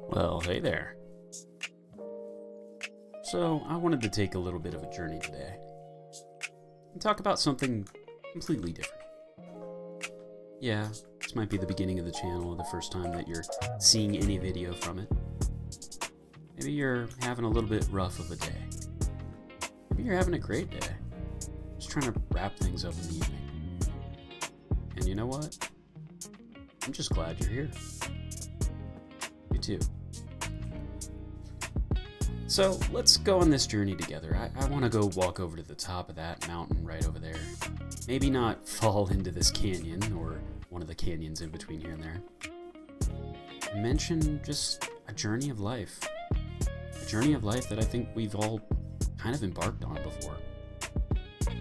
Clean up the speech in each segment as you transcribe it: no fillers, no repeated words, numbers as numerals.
Well, hey there. So, I wanted to take a little bit of a journey today and talk about something completely different. Yeah, this might be the beginning of the channel or the first time that you're seeing any video from it. Maybe you're having a little bit rough of a day. Maybe you're having a great day. Just trying to wrap things up in the evening. And you know what? I'm just glad you're here. Me too. So let's go on this journey together. I want to go walk over to the top of that mountain right over there. Maybe not fall into this canyon or one of the canyons in between here and there. And mention just a journey of life. A journey of life that I think we've all kind of embarked on before.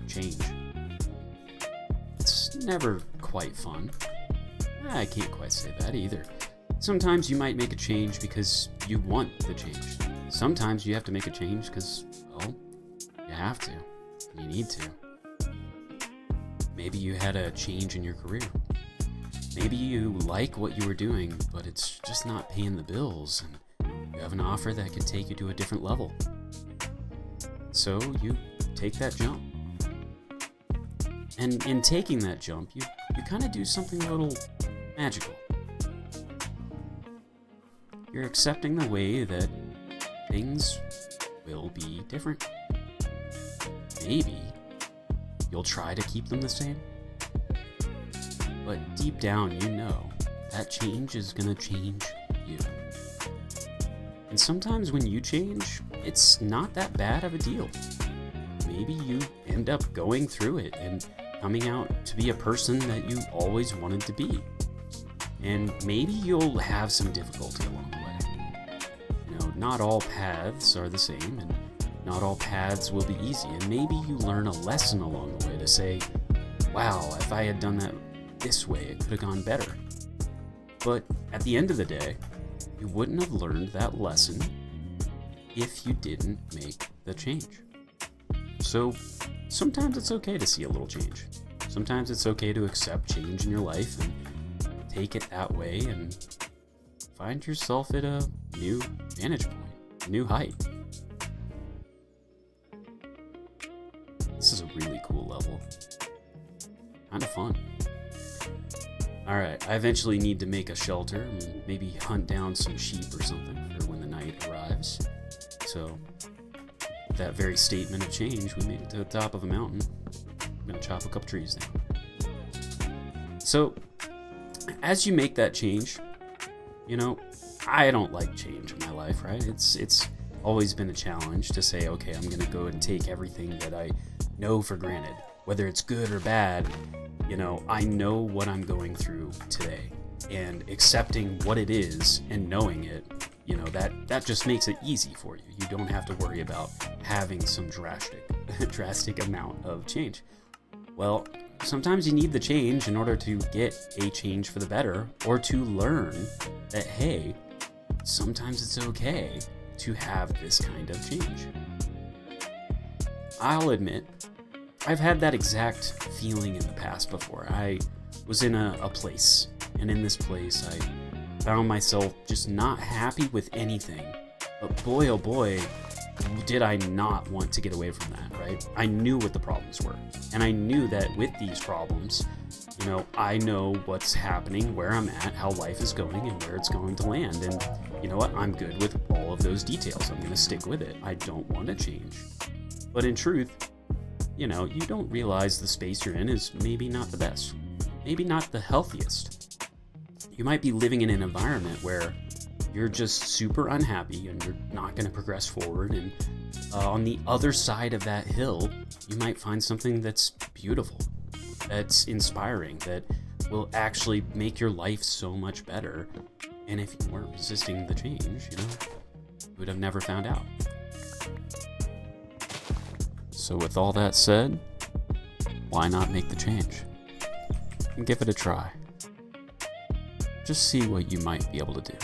Change. It's never quite fun. I can't quite say that either. Sometimes you might make a change because you want the change. Sometimes you have to make a change because, well, you have to. You need to. Maybe you had a change in your career. Maybe you like what you were doing, but it's just not paying the bills, and you have an offer that could take you to a different level. So you take that jump. And in taking that jump, you kind of do something a little magical. You're accepting the way that things will be different. Maybe you'll try to keep them the same. But deep down, you know that change is gonna change you. And sometimes when you change, it's not that bad of a deal. Maybe you end up going through it and coming out to be a person that you always wanted to be. And maybe you'll have some difficulty along the way. Not all paths are the same, and not all paths will be easy. And maybe you learn a lesson along the way to say, wow, if I had done that this way, it could have gone better. But at the end of the day, you wouldn't have learned that lesson if you didn't make the change. So sometimes it's okay to see a little change. Sometimes it's okay to accept change in your life and take it that way and find yourself at a new vantage point, a new height. This is a really cool level. Kind of fun. Alright, I eventually need to make a shelter and maybe hunt down some sheep or something for when the night arrives. So, with that very statement of change, we made it to the top of a mountain. I'm gonna chop a couple trees down. So, as you make that change, I don't like change in my life, right? It's always been a challenge to say, okay, I'm gonna go and take everything that I know for granted, whether it's good or bad. I know what I'm going through today, and accepting what it is and knowing it, that just makes it easy for you. You don't have to worry about having some drastic amount of change. Well, sometimes you need the change in order to get a change for the better, or to learn that, hey, sometimes it's okay to have this kind of change. I'll admit, I've had that exact feeling in the past before. I was in a place, and in this place I found myself just not happy with anything. But boy, oh boy, did I not want to get away from that, right? I knew what the problems were. And I knew that with these problems, I know what's happening, where I'm at, how life is going, and where it's going to land. And you know what? I'm good with all of those details. I'm going to stick with it. I don't want to change. But in truth, you don't realize the space you're in is maybe not the best. Maybe not the healthiest. You might be living in an environment where you're just super unhappy and you're not going to progress forward. And on the other side of that hill, you might find something that's beautiful, that's inspiring, that will actually make your life so much better. And if you weren't resisting the change, you would have never found out. So with all that said, why not make the change? And give it a try. Just see what you might be able to do.